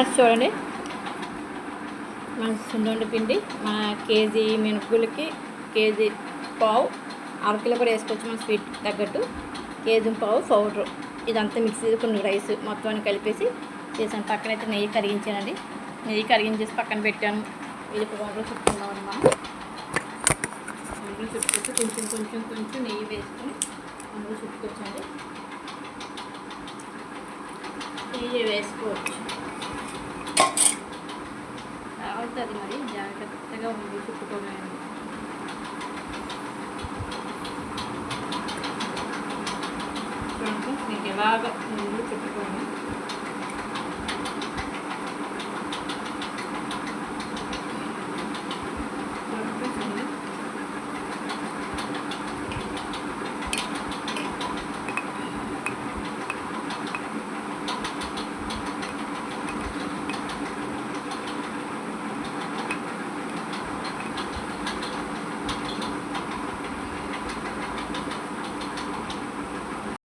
Friends చూడండి, మన సున్నుండి పిండి మన కేజీ మినుపులకి కేజీ పావు, అరకిలో కూడా వేసుకోవచ్చు మన స్వీట్ తగ్గట్టు. కేజీ పావు పౌడరు ఇదంతా మిక్సీ కొన్ని రైస్ మొత్తాన్ని కలిపేసి చేశాను. పక్కనైతే నెయ్యి కరిగించానండి. నెయ్యి కరిగించేసి పక్కన పెట్టాను. ఇది వంటలు చుట్టుకున్నాం మనం. వంటలు చుట్టుకొచ్చి కొంచెం కొంచెం కొంచెం నెయ్యి వేసుకొని వంటలు చుట్టుకొచ్చండి. నెయ్యి వేసుకోవచ్చు. అవుతుంది మరి జాగ్రత్తగా ఉంది చుట్టుకోవాలండి. మీకు ఎలాగ ముందు చుట్టుకోండి.